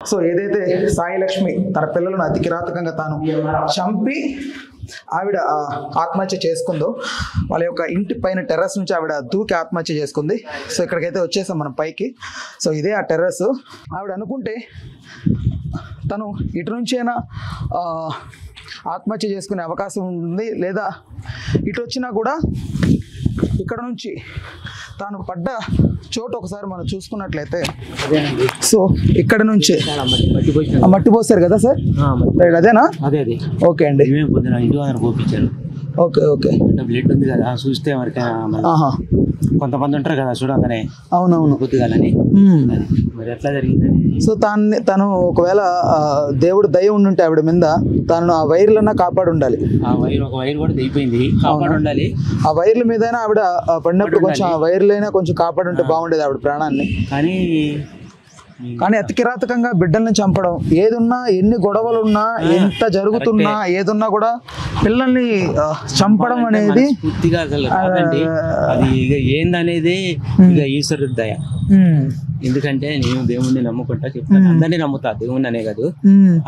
So ఏదైతే సాయి లక్ష్మి తన పిల్లలను అతి కిరాతకంగా తాను చంపి ఆవిడ ఆత్మహత్య చేసుకుందో, వాళ్ళ యొక్క ఇంటి పైన టెర్రస్ నుంచి ఆవిడ దూకి ఆత్మహత్య చేసుకుంది. సో ఇక్కడికైతే వచ్చేసాం మనం పైకి. సో ఇదే ఆ టెర్రస్. ఆవిడ అనుకుంటే తను ఇటు నుంచైనా ఆత్మహత్య చేసుకునే అవకాశం ఉంది, లేదా ఇటు వచ్చినా కూడా ఇక్కడ నుంచి తాను పడ్డ చోటు ఒకసారి మనం చూసుకున్నట్లయితే, సో ఇక్కడ నుంచి మట్టి పోస్తారు కదా సార్, అదేనా? అదే అదే. ఓకే అండి. Okay okay. బ్లడ్ ఉంది కదా, చూస్తే కొంతమంది ఉంటారు కదా చూడగానే అవునవును బుద్ధిగాలని మరి ఎట్లా జరిగిందని. సో తను ఒకవేళ దేవుడు దయ ఉండుంటే ఆవిడ మీద తను ఆ వైర్లన్నా కాపాడు ఉండాలి. ఆ వైర్ ఒక వైర్ కూడా దిగిపోయింది, కాపాడు ఉండాలి. ఆ వైర్ల మీద ఆవిడ పడినప్పుడు కొంచెం ఆ వైర్లైనా కొంచెం కాపాడు ఉంటే బాగుండేది ఆవిడ ప్రాణాన్ని. కానీ అతి కిరాతకంగా బిడ్డల్ని చంపడం, ఏదున్నా ఎన్ని గొడవలున్నా ఎంత జరుగుతున్నా ఏదున్నా కూడా పిల్లల్ని చంపడం అనేది పూర్తిగా అసలు అది ఇక ఏందనేది ఇక ఈశ్వరుడి దయ. ఎందుకంటే నేను దేవుణ్ణి నమ్ముకుంటా చెప్తాను, అందరినీ నమ్ముతా, దేవుణ్ణి అనే కాదు.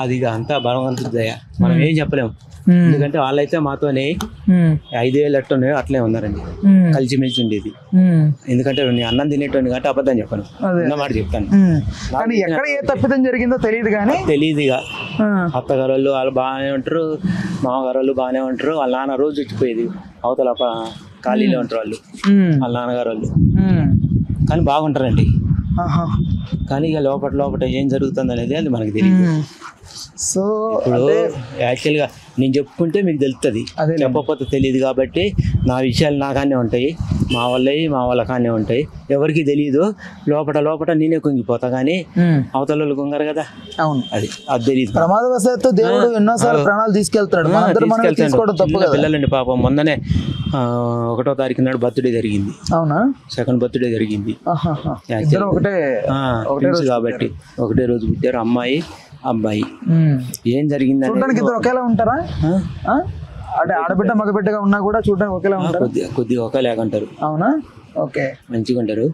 అది ఇక అంతా భగవంతుడి దయ, మనం ఏం చెప్పలేము. ఎందుకంటే వాళ్ళైతే మాతోనే 5 ఏళ్ళు ఎట్టున్నాయో అట్లే ఉన్నారండి, కలిసిమెలిసి ఉండేది. ఎందుకంటే నేను అన్నం తినేటోని కాబట్టి అబద్ధం చెప్పను, అన్నమాట చెప్తాను. కానీ ఎక్కడ ఏ తప్పిదం జరిగిందో తెలియదు, కానీ తెలియదు. ఇక అత్తగారు వాళ్ళు బాగానే ఉంటారు, మామగారు వాళ్ళు బాగానే ఉంటారు. వాళ్ళ నాన్న రోజు వచ్చిపోయేది, అవతల ఖాళీలో ఉంటారు వాళ్ళు, వాళ్ళ నాన్నగారు వాళ్ళు. కానీ బాగుంటారండి. కానీ ఇక లోపల ఏం జరుగుతుంది అనేది అది మనకి తెలియదు. సో ఇప్పుడు యాక్చువల్గా నేను చెప్పుకుంటే మీకు తెలుస్తుంది, చెప్పకపోతే తెలియదు. కాబట్టి నా విషయాలు నాకానే ఉంటాయి, మా వాళ్ళ కానే ఉంటాయి. ఎవరికి తెలియదు. లోపల నేనే కుంగిపోతా, కానీ అవతల వాళ్ళు కుంగారు కదా. అవును, అది తెలియదు. ప్రమాదవశాత్తు దేవుడు ఎన్నోసార్లు ప్రాణాలు తీసుకెళ్తాడు. పిల్లలండి పాపం మొన్ననే 1వ తారీఖు నాడు బర్త్డే జరిగింది. అవునా? 2nd బర్త్డే జరిగింది. కాబట్టి ఒకటే రోజు పుట్టారు, అమ్మాయి అబ్బాయి. ఏం జరిగింది చూడడానికి ఒకేలా ఉంటారా? అంటే ఆడబిడ్డ మగబిడ్డగా ఉన్నా కూడా చూడడానికి ఒకేలా ఉంటారు? కొద్దిగా ఒకేలాగా ఉంటారు. అవునా? ఓకే, మంచిగా ఉంటారు.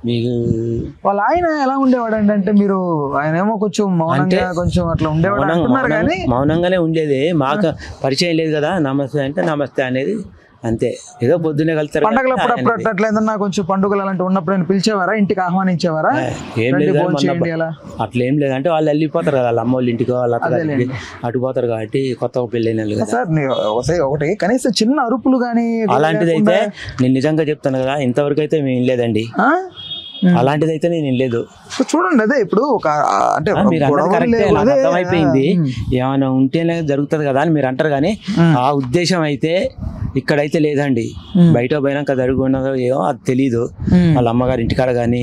మీకు వాళ్ళ ఆయన ఎలా ఉండేవాడు అంటే, మీరు ఆయన ఏమో కొంచెం మౌనంగా కొంచెం అట్లా ఉండేవాడు అంటున్నారు, కానీ మౌనంగానే ఉండేది. మాకు పరిచయం లేదు కదా. నమస్తే అంటే నమస్తే అనేది అంతే. ఏదో పొద్దున్నే కలుస్తారు. పండుగలు అప్పుడప్పుడు అట్లా ఏదన్నా కొంచెం పండుగలు అలాంటి ఉన్నప్పుడు నేను పిలిచేవారా, ఇంటికి ఆహ్వానించేవారా? ఏం లేదు, అట్లా ఏం లేదు. అంటే వాళ్ళు వెళ్ళిపోతారు కదా, వాళ్ళ అమ్మ వాళ్ళ ఇంటికి, వాళ్ళ అత్తగారికి అటు పోతారు. కాబట్టి కొత్తగా పెళ్ళైన వాళ్ళు కదా సార్. ఒకటి కనీసం చిన్న అరుపులు కానీ అలాంటిది అయితే నేను నిజంగా చెప్తాను కదా, ఇంతవరకు అయితే మేము లేదండి. అలాంటిది అయితే నేను లేదు. చూడండి, అదే ఇప్పుడు ఒక అంటే మీరు అర్థమైపోయింది. ఏమైనా ఉంటేనే జరుగుతుంది కదా అని మీరు అంటారు, కానీ ఆ ఉద్దేశం అయితే ఇక్కడైతే లేదండి. బయట పోయినాక జరుగున్నదో ఏమో అది తెలీదు. వాళ్ళ అమ్మగారి ఇంటికాడ కానీ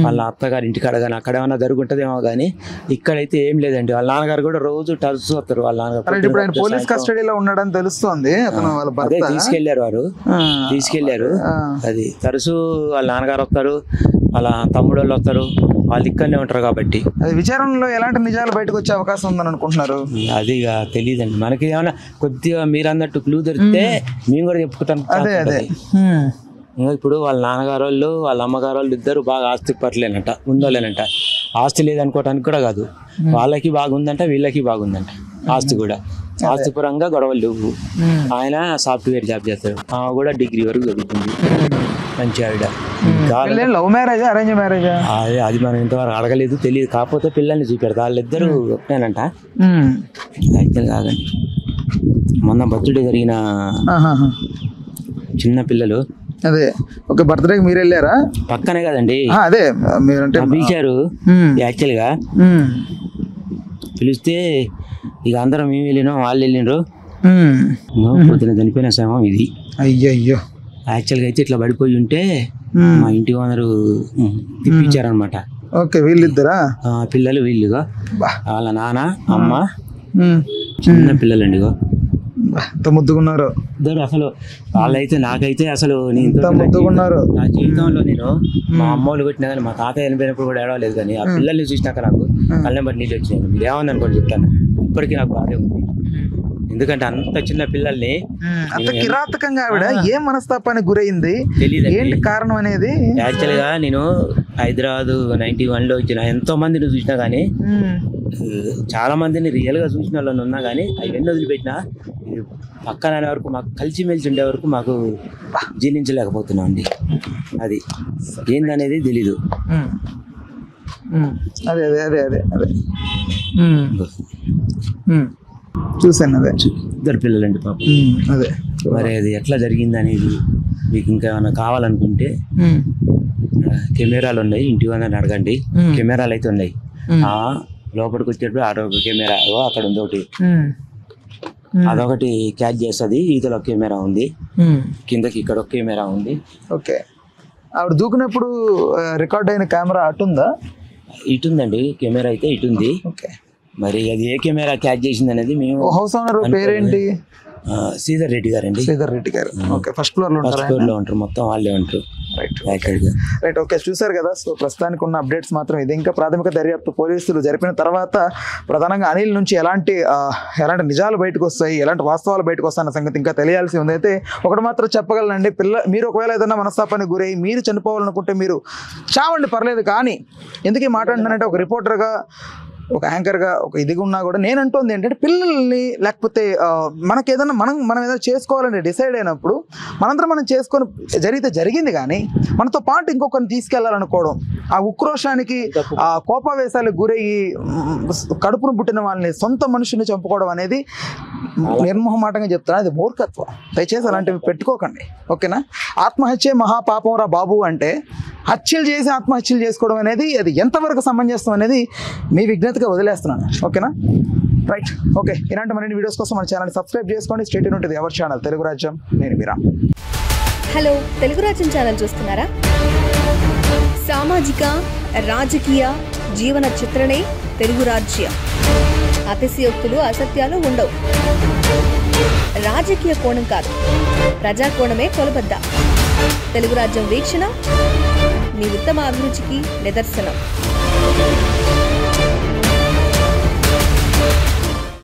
వాళ్ళ అత్తగారి ఇంటికాడ కానీ అక్కడ ఏమైనా జరుగుతుందేమో, కానీ ఇక్కడైతే ఏం లేదండి. వాళ్ళ నాన్నగారు కూడా రోజు టర్స్ వస్తారు. వాళ్ళ నాన్నగారు పోలీస్ కస్టడీలో ఉన్నాడని తెలుస్తుంది. అదే తీసుకెళ్లారు, తీసుకెళ్లారు. అది తరచు వాళ్ళ నాన్నగారు వస్తారు, వాళ్ళ తమ్ముడు వాళ్ళు వస్తారు, వాళ్ళు ఇక్కడనే ఉంటారు. కాబట్టి అది విచారణలో ఎలాంటి నిజాలు బయటకు వచ్చే అవకాశం ఉందని అనుకుంటున్నారు? అది ఇక తెలియదండి మనకి. ఏమైనా కొద్దిగా మీరు అన్నట్టు క్లూ దొరికితే మేము కూడా చెప్పుకుంటాం. ఇప్పుడు వాళ్ళ నాన్నగారు వాళ్ళు వాళ్ళ అమ్మగారు వాళ్ళు ఇద్దరు బాగా ఆస్తి పట్లేనంట, ఉండోలేనంట. ఆస్తి లేదనుకోవటానికి కూడా కాదు, వాళ్ళకి బాగుందంట, వీళ్ళకి బాగుందంట ఆస్తి కూడా. ఆస్తిపరంగా గొడవలు లేవు. ఆయన సాఫ్ట్వేర్ జాబ్ చేస్తాడు, ఆమె కూడా డిగ్రీ వరకు చదువుతుంది, మంచి ఆవిడ. లవ్ మ్యారేజా అరేంజ్ మ్యారేజా అది మనం ఇంతవరకు అడగలేదు, తెలియదు. కాకపోతే పిల్లల్ని చూపెడతా, వాళ్ళిద్దరు ఒకటేనంట. యాక్చువల్ కాదండి, మొన్న బర్త్డే జరిగిన చిన్న పిల్లలు. అదే ఓకే, బర్త్డేకి మీరు వెళ్ళారా? పక్కనే కదండి. అదే మీరంటే పిలిచారు. యాక్చువల్గా పిలిస్తే ఇక అందరం మేము వెళ్ళినాం, వాళ్ళు వెళ్ళిండ్రు. పొద్దున చనిపోయిన సమయం ఇది. అయ్యో, యాక్చువల్గా అయితే ఇట్లా పడిపోయి ఉంటే మా ఇంటి ఓనరు తిప్పించారనమాట. ఓకే, వీళ్ళిద్దరా పిల్లలు? వీళ్ళుగా వాళ్ళ నాన్న అమ్మ చిన్న పిల్లలండి. ముద్దుకున్నారు ఇద్దరు. అసలు వాళ్ళైతే నాకైతే అసలు ముద్దుకున్నారు. నా జీవితంలో నేను మా అమ్మ వాళ్ళు కొట్టినా కానీ మా తాత చనిపోయినప్పుడు కూడా ఏడవలేదు. కానీ ఆ పిల్లల్ని చూసినాక నాకు కళ్ళెం బట్టి నీళ్ళు వచ్చినాయి. మీరు ఏమని అనుకోని చెప్తాను, ఇప్పటికీ నాకు బాధే ఉంది. ఎందుకంటే అంత చిన్న పిల్లల్ని అంత కిరాతకంగా ఆవిడ ఏ మనస్తాపానికి గురైంది, తెలియదు ఏంటి కారణం అనేది. యాక్చువల్గా నేను హైదరాబాద్ 91లో వచ్చిన ఎంతో మందిని చూసినా కానీ చాలా మందిని రియల్ గా చూసిన వాళ్ళని ఉన్నా కానీ అవన్నీ వదిలిపెట్టినా పక్కన అనే వరకు మాకు కలిసిమెలిసి ఉండే వరకు మాకు జీర్ణించలేకపోతున్నాం అండి. అది ఏందనేది తెలీదు. అదే అదే అదే అదే అదే చూసాను. అదే ఇద్దరు పిల్లలండి పాప. అదే మరి అది ఎట్లా జరిగింది అనేది మీకు ఇంకా ఏమైనా కావాలనుకుంటే కెమెరాలు ఉన్నాయి, ఇంటి వాళ్ళని అడగండి. కెమెరాలు అయితే ఉన్నాయి. లోపలికి వచ్చేటప్పుడు ఆరోగ్య కెమెరా అక్కడ ఉంది ఒకటి, అదొకటి క్యాచ్ చేస్తుంది. ఈతలో కెమెరా ఉంది, కిందకి ఇక్కడ ఒక కెమెరా ఉంది. ఓకే. ఆవిడ దూకినప్పుడు రికార్డ్ అయిన కెమెరా అటుందా? ఇటుందండి కెమెరా అయితే ఇటుంది. ఓకే. మరి అది ఏ కెమెరా క్యాచ్ చేసింది అనేది మేము. హౌస్ ఓనర్ పేరేంటి? శ్రీధర్ రెడ్డి గారండి. శ్రీధర్ రెడ్డి గారు. ఓకే. ఫస్ట్ ఫ్లోర్ లో ఉంటారు, మొత్తం వాళ్ళే ఉంటారు. రైట్. ఓకే. చూసారు కదా. సో ప్రస్తుతానికి ఉన్న అప్డేట్స్ మాత్రం ఇది. ఇంకా ప్రాథమిక దర్యాప్తు పోలీసులు జరిపిన తర్వాత ప్రధానంగా అనిల్ నుంచి ఎలాంటి నిజాలు బయటకు వస్తాయి, ఎలాంటి వాస్తవాలు బయటకు వస్తాయన్న సంగతి ఇంకా తెలియాల్సి ఉంది. అయితే ఒకటి మాత్రం చెప్పగలనండి, మీరు ఒకవేళ ఏదైనా మనస్తాపానికి గురై మీరు చనిపోవాలనుకుంటే మీరు చావండి, పర్లేదు. కానీ ఎందుకు మాట్లాడుతున్నానంటే ఒక రిపోర్టర్గా, ఒక యాంకర్గా, ఒక ఇదిగా ఉన్నా కూడా నేను అంటుంది ఏంటంటే పిల్లల్ని లేకపోతే మనకి ఏదైనా మనం ఏదైనా చేసుకోవాలని డిసైడ్ అయినప్పుడు మనందరం మనం చేసుకొని జరిగింది. కానీ మనతో పాటు ఇంకొకరిని తీసుకెళ్లాలనుకోవడం, ఆ ఉక్రోషానికి, ఆ కోపావేశాలకు గురయ్యి కడుపును పుట్టిన వాళ్ళని, సొంత మనుషుల్ని చంపుకోవడం అనేది నిర్మోహమాటంగా చెప్తాను, అది మూర్ఖత్వం. దయచేసి అలాంటివి పెట్టుకోకండి. ఓకేనా? ఆత్మహత్యే మహాపాపం రా బాబు అంటే హత్యలు చేసి ఆత్మహత్యలు చేసుకోవడం అనేది అది ఎంతవరకు సమంజసం అనేది మీ విజ్ఞతగా వదిలేస్తున్నాను. ఓకేనా? రైట్. ఓకే. ఇలాంటి మరిన్ని వీడియోస్ కోసం మన ఛానల్ సబ్స్క్రైబ్ చేసుకోండి. స్టేట్ ఉంటుంది ఎవరి ఛానల్ తెలుగు రాజ్యం. నేను మీరా. హలో, తెలుగు రాజ్యం ఛానల్ చూస్తున్నారా? సామాజిక, రాజకీయ, జీవన చిత్రణే తెలుగు రాజ్యం. అతిశయోక్తులు, అసత్యాలు ఉండవు. రాజకీయ కోణం కాదు, ప్రజా కోణమే కొలబద్ద. తెలుగు రాజ్యం వీక్షణ మీ ఉత్తమ అభిరుచికి నిదర్శనం.